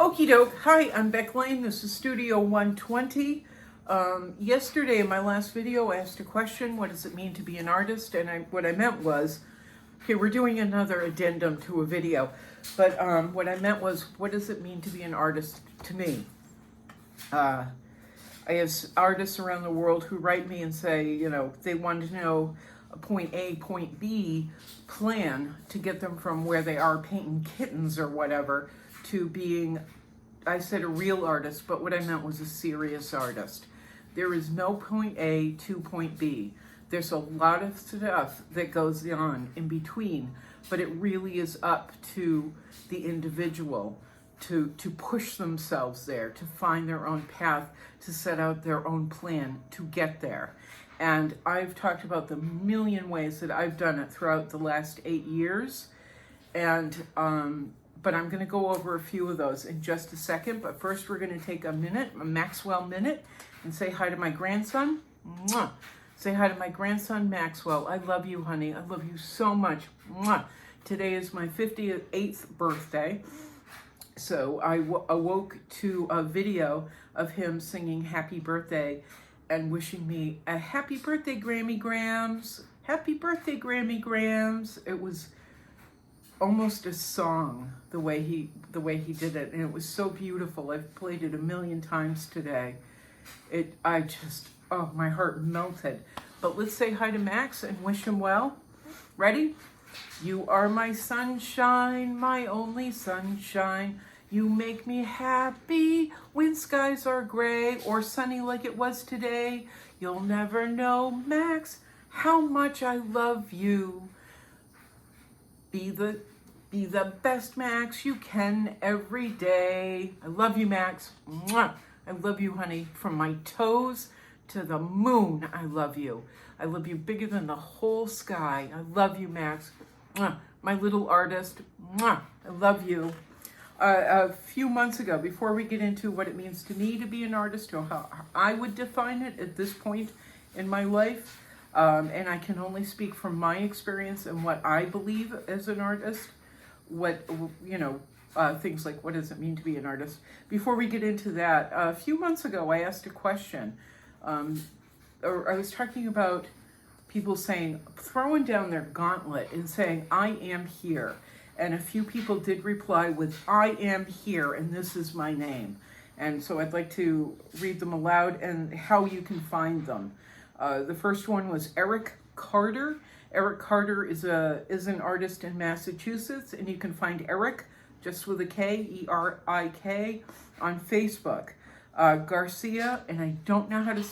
Okie doke. Hi, I'm Beck Lane. This is Studio 120. Yesterday in my last video, I asked a question, what does it mean to be an artist? And what I meant was, okay, we're doing another addendum to a video, but what I meant was, what does it mean to be an artist to me? I have artists around the world who write me and say, you know, they want to know a point A, point B plan to get them from where they are painting kittens or whatever to being, I said a real artist, but what I meant was a serious artist. There is no point A to point B. There's a lot of stuff that goes on in between, but it really is up to the individual to push themselves there, to find their own path, to set out their own plan to get there. And I've talked about the million ways that I've done it throughout the last 8 years. And but I'm going to go over a few of those in just a second. But first, we're going to take a minute, a Maxwell minute, and say hi to my grandson. Mwah. Say hi to my grandson, Maxwell. I love you, honey. I love you so much. Mwah. Today is my 58th birthday. So I awoke to a video of him singing happy birthday and wishing me a happy birthday, Grammy Grams. Happy birthday, Grammy Grams. It was almost a song the way he did it, and it was so beautiful. I've played it a million times today. My heart melted. But let's say hi to Max and wish him well. Ready? You are my sunshine, my only sunshine. You make me happy when skies are gray or sunny like it was today. You'll never know, Max, how much I love you. Be the best Max you can every day. I love you, Max. Mwah. I love you, honey. From my toes to the moon, I love you. I love you bigger than the whole sky. I love you, Max. Mwah. My little artist. Mwah. I love you. A few months ago, before we get into what it means to me to be an artist or how I would define it at this point in my life, and I can only speak from my experience and what I believe as an artist, things like what does it mean to be an artist. Before we get into that, a few months ago, I asked a question, or I was talking about people throwing down their gauntlet and saying, I am here. And a few people did reply with, I am here, and this is my name. And so I'd like to read them aloud and how you can find them. The first one was Eric Carter. Eric Carter is an artist in Massachusetts, and you can find Eric, just with a K, E-R-I-K, on Facebook. Garcia, and I don't know how to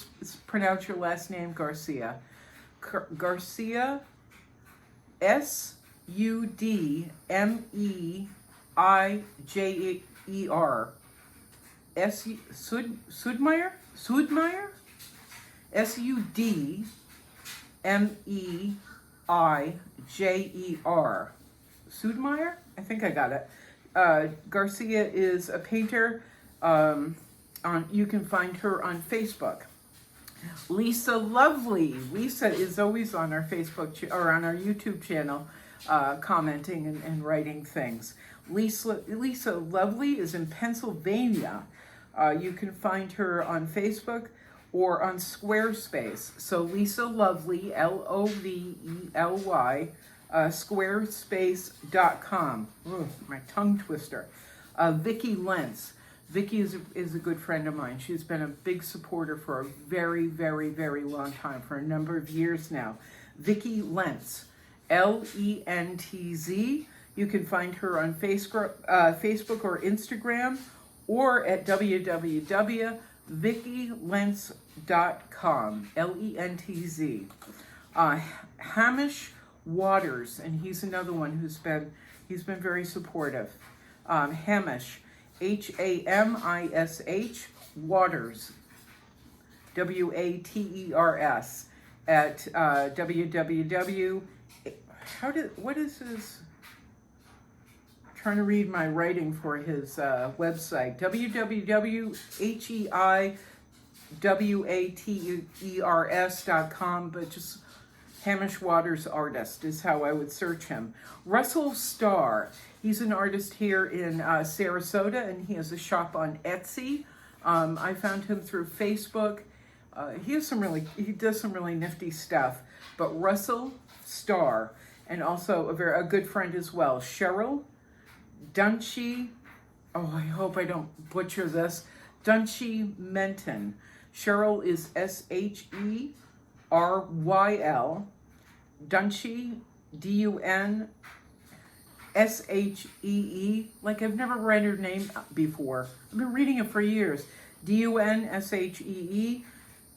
pronounce your last name, Garcia. Garcia, Sudmeijer. Sudmeijer? Sudmeijer. Sudmeijer? I think I got it. Garcia is a painter. You can find her on Facebook. Lisa Lovely. Lisa is always on our Facebook or on our YouTube channel, commenting and writing things. Lisa Lovely is in Pennsylvania. You can find her on Facebook or on Squarespace. So Lisa Lovely, Lovely, squarespace.com. Ugh, my tongue twister. Vicki Lentz. Vicki is a good friend of mine. She's been a big supporter for a very, very, very long time, for a number of years now. Vicki Lentz, Lentz. You can find her on Facebook or Instagram, or at www.vickilentz.com, Lentz. Hamish Waters, and he's another one he's been very supportive. Hamish, Hamish Waters, Waters, at what is his? I'm trying to read my writing for his website, www.heiwaters.com, but just Hamish Waters artist is how I would search him. Russell Starr, he's an artist here in Sarasota, and he has a shop on Etsy. I found him through Facebook. He does some really nifty stuff. But Russell Starr, and also a good friend as well, Cheryl Dunshee. Oh, I hope I don't butcher this. Dunshee Menton. Cheryl is Sheryl. Dunshee, Dunshee. Like, I've never read her name before. I've been reading it for years. Dunshee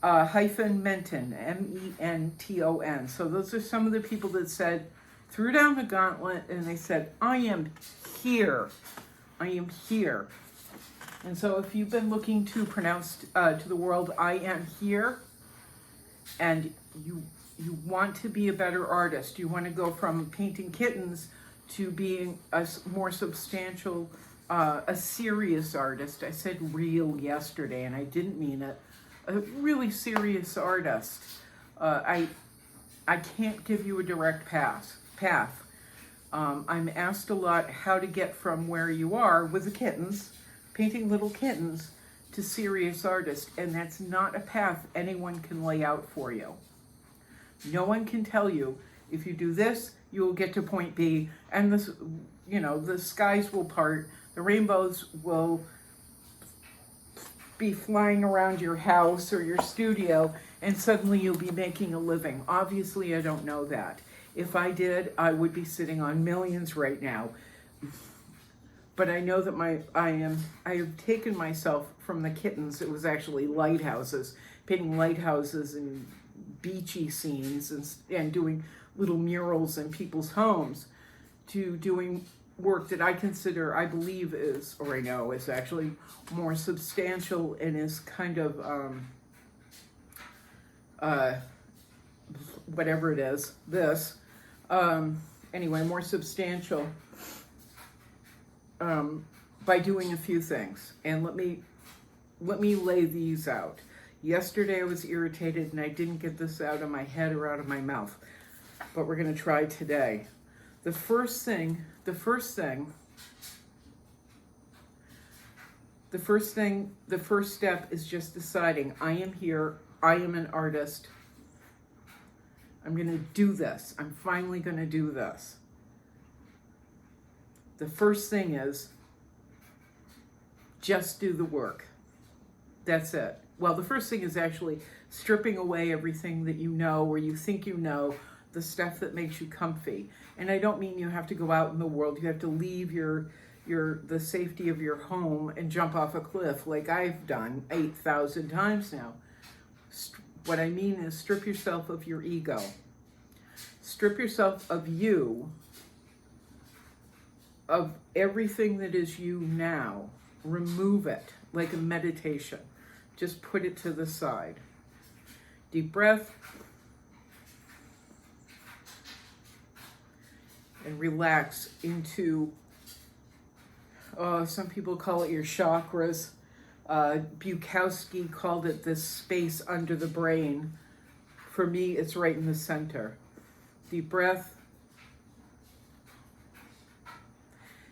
hyphen Menton, Menton. So those are some of the people that threw down the gauntlet, and they said, I am here. I am here. And so if you've been looking to pronounce to the world, I am here, and you want to be a better artist, you want to go from painting kittens to being a more substantial, a serious artist. I said real yesterday, and I didn't mean it. A really serious artist. I can't give you a direct path. I'm asked a lot how to get from where you are with the kittens, painting little kittens, to serious artist, and that's not a path anyone can lay out for you. No one can tell you, if you do this, you will get to point B, and this, the skies will part, the rainbows will be flying around your house or your studio, and suddenly you'll be making a living. Obviously, I don't know that. If I did, I would be sitting on millions right now. But I know that I have taken myself from the kittens. It was actually lighthouses, painting lighthouses and beachy scenes and doing little murals in people's homes, to doing work that I believe is, or I know is actually more substantial and is kind of, whatever it is, anyway, more substantial, by doing a few things. And let me lay these out. Yesterday I was irritated and I didn't get this out of my head or out of my mouth, but we're going to try today. The first step is just deciding, I am here, I am an artist, I'm going to do this, I'm finally going to do this. The first thing is, just do the work. That's it. Well, the first thing is actually stripping away everything that you know or you think you know, the stuff that makes you comfy. And I don't mean you have to go out in the world. You have to leave the safety of your home and jump off a cliff like I've done 8,000 times now. What I mean is strip yourself of your ego. Strip yourself of you, of everything that is you now. Remove it like a meditation. Just put it to the side. Deep breath. And relax into, some people call it your chakras. Bukowski called it this space under the brain. For me, it's right in the center. Deep breath.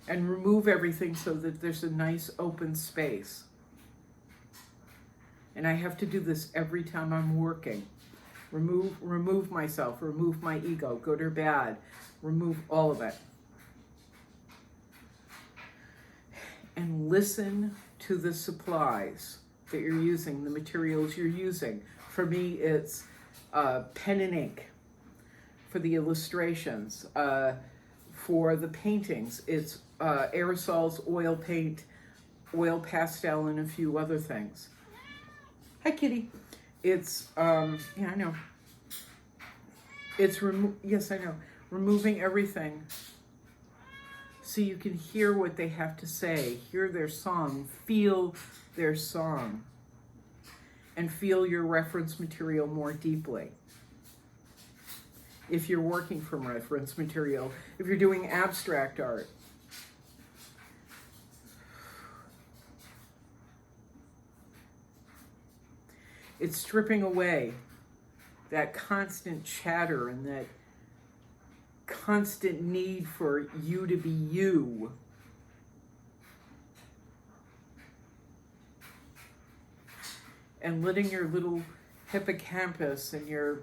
And remove everything so that there's a nice open space. And I have to do this every time I'm working. Remove myself, remove my ego, good or bad. Remove all of it. And listen to the supplies that you're using, the materials you're using. For me, it's pen and ink. For the illustrations, for the paintings, it's aerosols, oil paint, oil pastel, and a few other things. Hi, kitty. It's, yeah, I know. It's, yes, I know. Removing everything so you can hear what they have to say, hear their song, feel their song, and feel your reference material more deeply. If you're working from reference material, if you're doing abstract art. It's stripping away that constant chatter and that constant need for you to be you. And letting your little hippocampus and your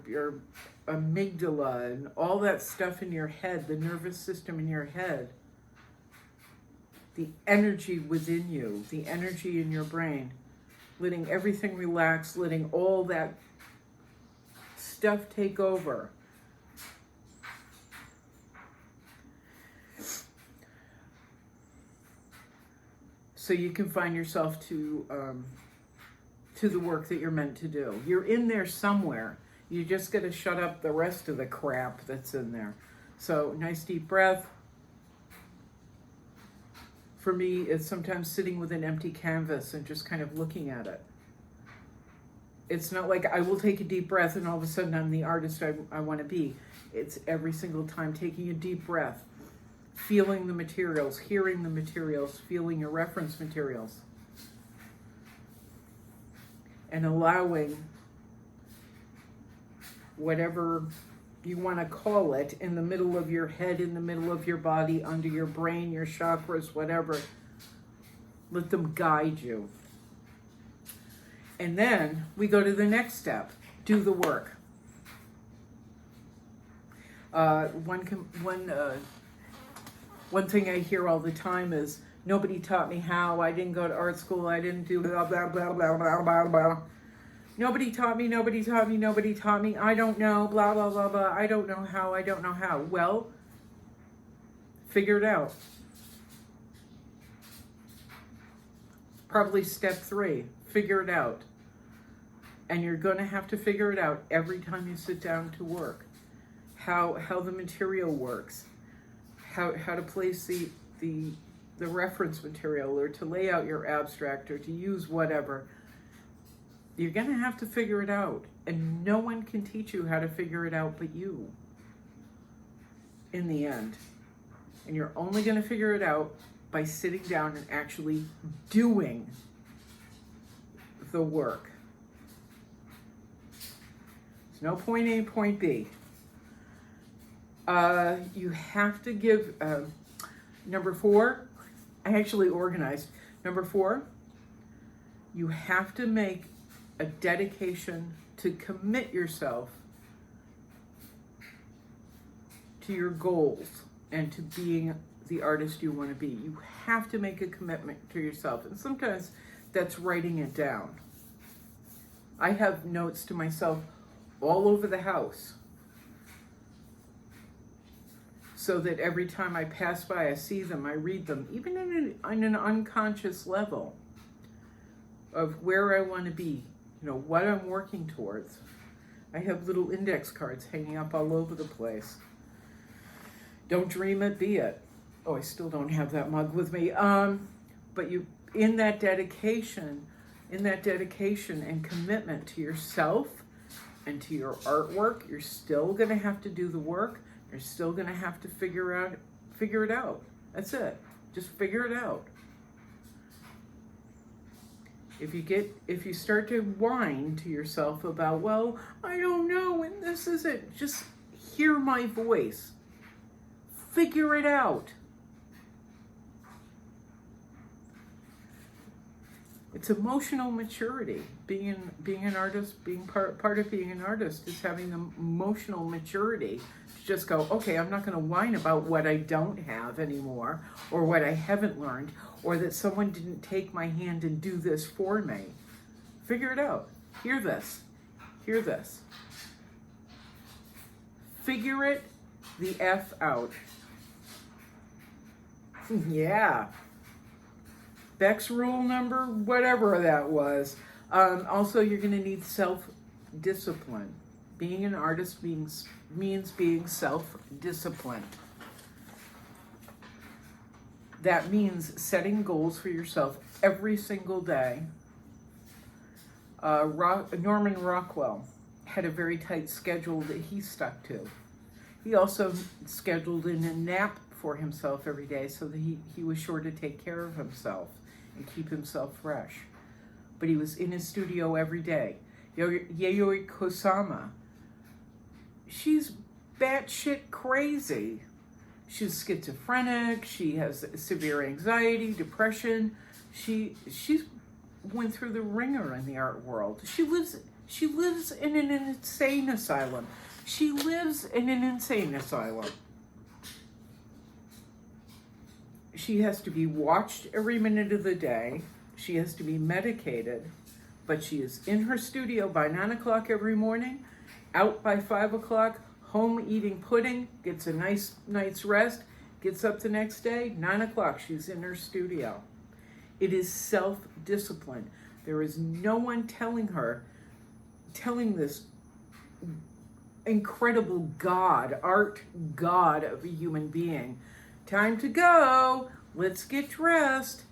amygdala and all that stuff in your head, the nervous system in your head, the energy within you, the energy in your brain, letting everything relax, letting all that stuff take over. So you can find yourself to the work that you're meant to do. You're in there somewhere. You just got to shut up the rest of the crap that's in there. So nice deep breath. For me, it's sometimes sitting with an empty canvas and just kind of looking at it. It's not like I will take a deep breath and all of a sudden I'm the artist I want to be. It's every single time taking a deep breath, feeling the materials, hearing the materials, feeling your reference materials, and allowing whatever you want to call it in the middle of your head, in the middle of your body, under your brain, your chakras, whatever. Let them guide you. And then we go to the next step. Do the work. One thing I hear all the time is, nobody taught me how, I didn't go to art school, I didn't do blah, blah, blah, blah, blah, blah, blah. Nobody taught me, nobody taught me, nobody taught me, I don't know, blah, blah, blah, blah, I don't know how, I don't know how. Well, figure it out. Probably step 3, figure it out. And you're going to have to figure it out every time you sit down to work. How the material works, how to place the reference material, or to lay out your abstract, or to use whatever. You're going to have to figure it out. And no one can teach you how to figure it out but you, in the end. And you're only going to figure it out by sitting down and actually doing the work. There's no point A, point B. You have to give, number 4, I actually organized. Number 4, you have to make a dedication to commit yourself to your goals and to being the artist you want to be. You have to make a commitment to yourself. And sometimes that's writing it down. I have notes to myself all over the house, so that every time I pass by, I see them, I read them, even in an unconscious level of where I want to be, what I'm working towards. I have little index cards hanging up all over the place. Don't dream it, be it. Oh, I still don't have that mug with me. But you, in that dedication and commitment to yourself and to your artwork, you're still going to have to do the work. You're still going to have to figure it out. That's it. Just figure it out. If you start to whine to yourself about, well, I don't know, and this isn't, just hear my voice. Figure it out. It's emotional maturity. Being an artist, being part of being an artist is having emotional maturity to just go, okay, I'm not going to whine about what I don't have anymore, or what I haven't learned, or that someone didn't take my hand and do this for me. Figure it out. Hear this. Hear this. Figure it the F out. Yeah. Beck's rule number, whatever that was. Also, you're going to need self-discipline. Being an artist means being self-disciplined. That means setting goals for yourself every single day. Norman Rockwell had a very tight schedule that he stuck to. He also scheduled in a nap for himself every day so that he was sure to take care of himself and keep himself fresh. But he was in his studio every day. Yayoi Kusama she's batshit crazy. She's schizophrenic. She has severe anxiety, depression. She's went through the ringer in the art world. She lives in an insane asylum. She lives in an insane asylum. She has to be watched every minute of the day. She has to be medicated, but she is in her studio by 9 o'clock every morning, out by 5 o'clock, home eating pudding, gets a nice night's rest, gets up the next day, 9 o'clock, she's in her studio. It is self-discipline. There is no one telling this incredible God, art God of a human being, time to go, let's get dressed.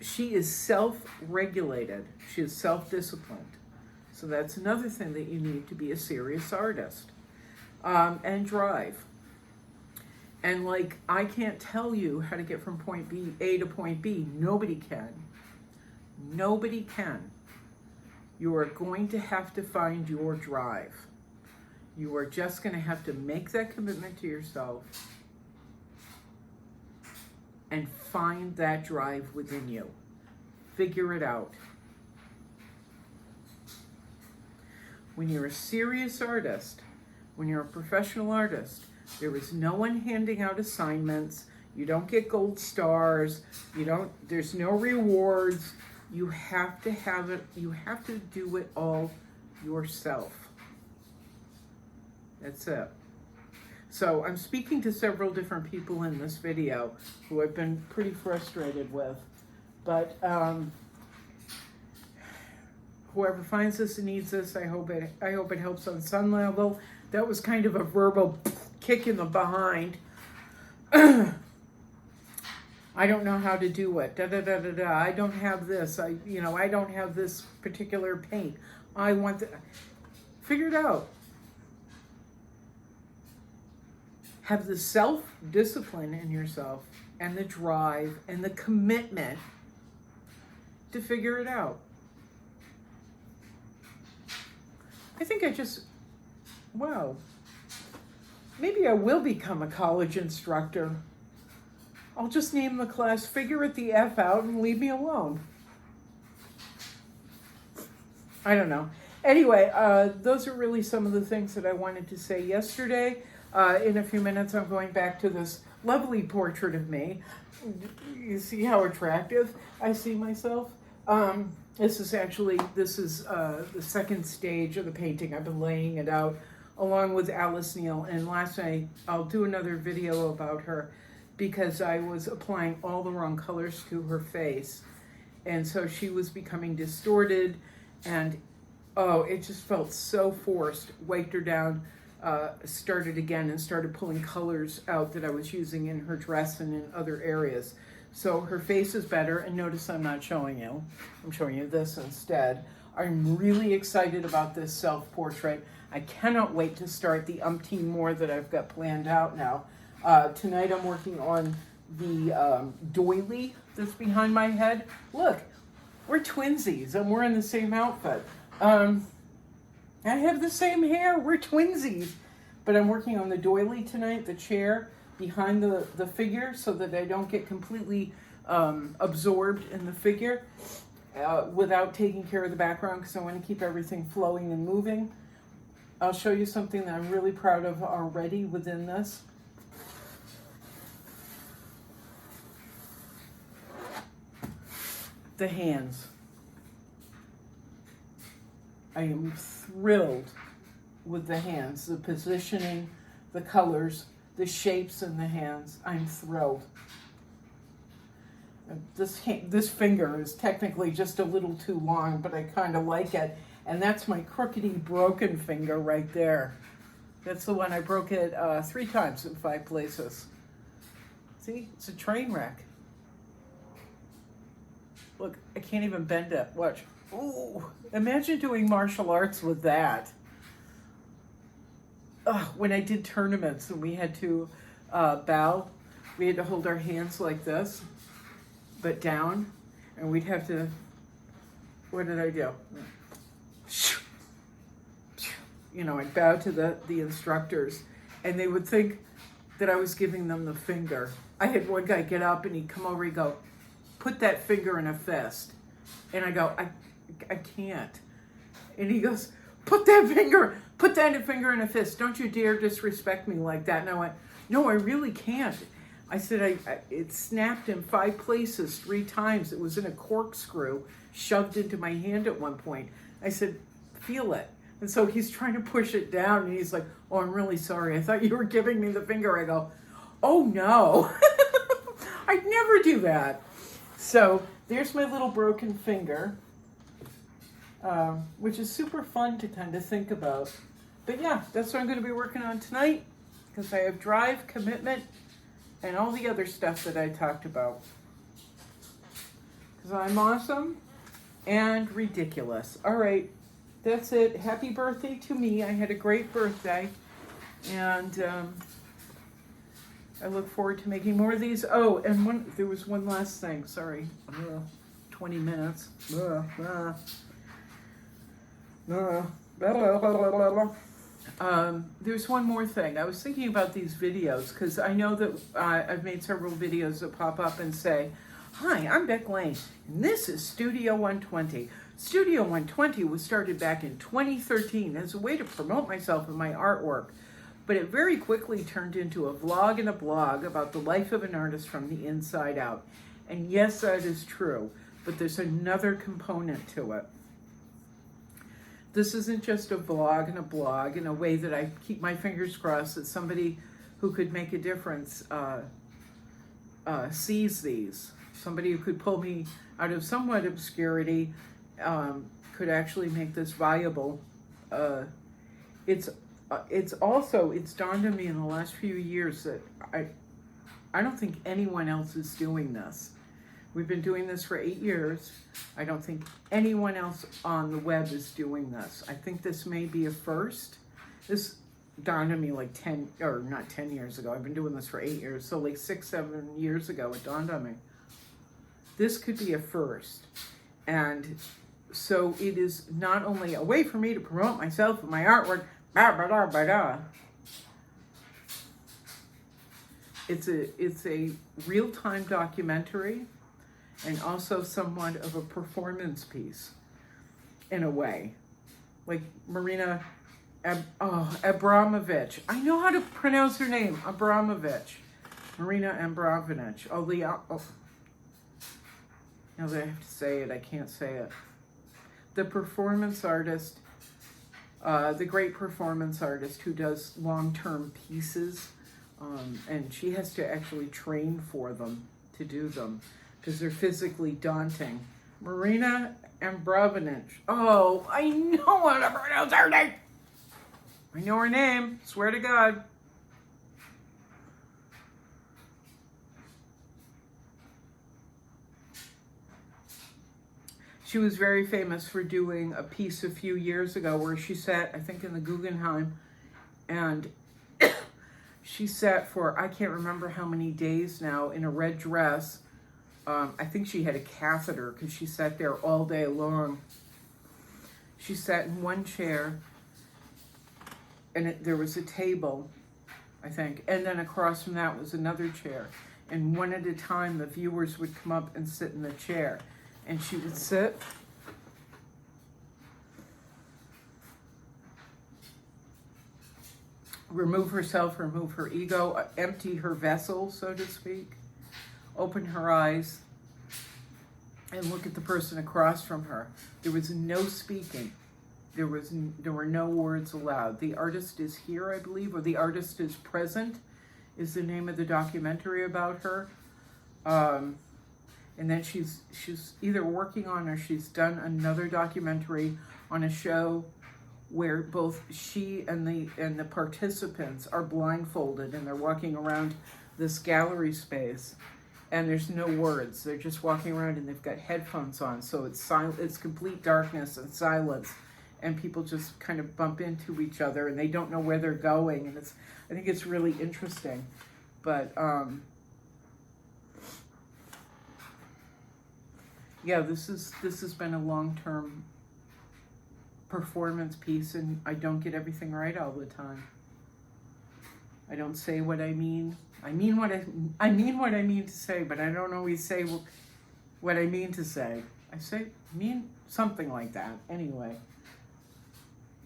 She is self-regulated. She is self-disciplined. So that's another thing that you need to be a serious artist. And drive. And like, I can't tell you how to get from point A to point B. Nobody can. Nobody can. You are going to have to find your drive. You are just going to have to make that commitment to yourself and find that drive within you. Figure it out. When you're a serious artist, when you're a professional artist, there is no one handing out assignments. You don't get gold stars. There's no rewards. You have to have it. You have to do it all yourself. That's it. So I'm speaking to several different people in this video who I've been pretty frustrated with, but whoever finds this and needs this, I hope it helps on some level. That was kind of a verbal kick in the behind. I don't know how to do it. I don't have this. I don't have this particular paint. I want to figure it out. Have the self-discipline in yourself and the drive and the commitment to figure it out. I think wow, maybe I will become a college instructor. I'll just name the class Figure It the F Out and leave me alone. I don't know. Anyway, those are really some of the things that I wanted to say yesterday. In a few minutes, I'm going back to this lovely portrait of me. You see how attractive I see myself? This is the second stage of the painting. I've been laying it out along with Alice Neal. And last night, I'll do another video about her because I was applying all the wrong colors to her face. And so she was becoming distorted and, it just felt so forced. Wiped her down. Started again and started pulling colors out that I was using in her dress and in other areas. So her face is better, and notice I'm not showing you. I'm showing you this instead. I'm really excited about this self-portrait. I cannot wait to start the umpteen more that I've got planned out now. Tonight I'm working on the doily that's behind my head. Look, we're twinsies and we're in the same outfit. I have the same hair. We're twinsies. But I'm working on the doily tonight, the chair behind the figure, so that I don't get completely absorbed in the figure without taking care of the background, because I want to keep everything flowing and moving. I'll show you something that I'm really proud of already within this. The hands. I am thrilled with the hands, the positioning, the colors, the shapes in the hands. I'm thrilled. This finger is technically just a little too long, but I kind of like it. And that's my crookedy broken finger right there. That's the one I broke it 3 times in 5 places. See, it's a train wreck. Look, I can't even bend it. Watch. Ooh, imagine doing martial arts with that. When I did tournaments and we had to bow, we had to hold our hands like this, but down, and we'd have to, what did I do? I'd bow to the instructors, and they would think that I was giving them the finger. I had one guy get up and he'd come over, he'd go, put that finger in a fist. And I go, I can't. And he goes, put that finger in a fist. Don't you dare disrespect me like that. And I went, no, I really can't. I said, it snapped in 5 places 3 times. It was in a corkscrew shoved into my hand at one point. I said, feel it. And so he's trying to push it down, and he's like, oh, I'm really sorry. I thought you were giving me the finger. I go, oh, no. I'd never do that. So there's my little broken finger, which is super fun to kind of think about. But yeah, that's what I'm going to be working on tonight, because I have drive, commitment, and all the other stuff that I talked about. Because I'm awesome and ridiculous. All right, that's it. Happy birthday to me. I had a great birthday. And I look forward to making more of these. Oh, and there was one last thing. Sorry. 20 minutes. There's one more thing. I was thinking about these videos because I know that I've made several videos that pop up and say, hi, I'm Beck Lane, and this is Studio 120. Studio 120 was started back in 2013 as a way to promote myself and my artwork, but it very quickly turned into a vlog and a blog about the life of an artist from the inside out. And yes, that is true, but there's another component to it. This isn't just a vlog and a blog in a way that I keep my fingers crossed that somebody who could make a difference sees these. Somebody who could pull me out of somewhat obscurity could actually make this viable. It's dawned on me in the last few years that I don't think anyone else is doing this. We've been doing this for 8 years. I don't think anyone else on the web is doing this. I think this may be a first. This dawned on me like 10 years ago. I've been doing this for 8 years. So like 6, 7 years ago, it dawned on me. This could be a first. And so it is not only a way for me to promote myself and my artwork, it's a real-time documentary and also somewhat of a performance piece in a way. Like Marina Abramovich. I know how to pronounce her name, Abramovich. Marina Abramovich. Now that I have to say it, I can't say it. The performance artist, the great performance artist who does long-term pieces, and she has to actually train for them to do them because they're physically daunting. Marina Abramovich. Oh, I know how to pronounce her name. I know her name, swear to God. She was very famous for doing a piece a few years ago where she sat, I think, in the Guggenheim, and she sat for, I can't remember how many days now, in a red dress. I think she had a catheter because she sat there all day long. She sat in one chair, and there was a table, I think, and then across from that was another chair. And one at a time, the viewers would come up and sit in the chair. And she would sit, remove herself, remove her ego, empty her vessel, so to speak, open her eyes, and look at the person across from her. There was no speaking. There were no words allowed. The artist is here, I believe, or The Artist is Present is the name of the documentary about her. And then she's either working on or she's done another documentary on a show where both she and the participants are blindfolded and they're walking around this gallery space and there's no words. They're just walking around and they've got headphones on, so it's complete darkness and silence, and people just kind of bump into each other and they don't know where they're going, and I think it's really interesting. But yeah, this has been a long-term performance piece, and I don't get everything right all the time. I don't say what I mean. I mean what I mean to say, but I don't always say what I mean to say. I mean something like that. Anyway,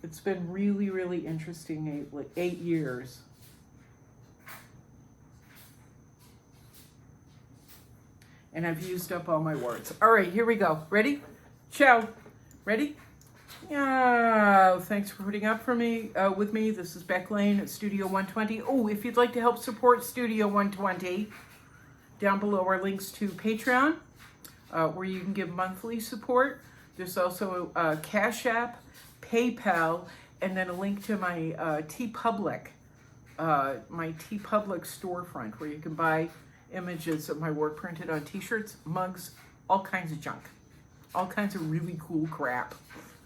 it's been really, really interesting 8 years. And I've used up all my words. All right, here we go. Ready? Ciao. Ready? Yeah, thanks for putting up with me. This is Beck Lane at Studio 120. Oh, if you'd like to help support Studio 120, down below are links to Patreon, where you can give monthly support. There's also a Cash App, PayPal, and then a link to my TeePublic storefront, where you can buy images of my work printed on t-shirts, mugs, all kinds of junk, all kinds of really cool crap.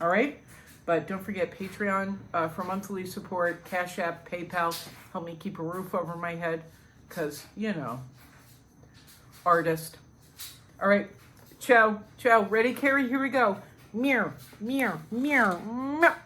All right, but don't forget Patreon for monthly support, Cash App, PayPal, help me keep a roof over my head, because, you know, artist. All right, ciao. Ready, Carrie? Here we go. Meow, meow, meow, meow.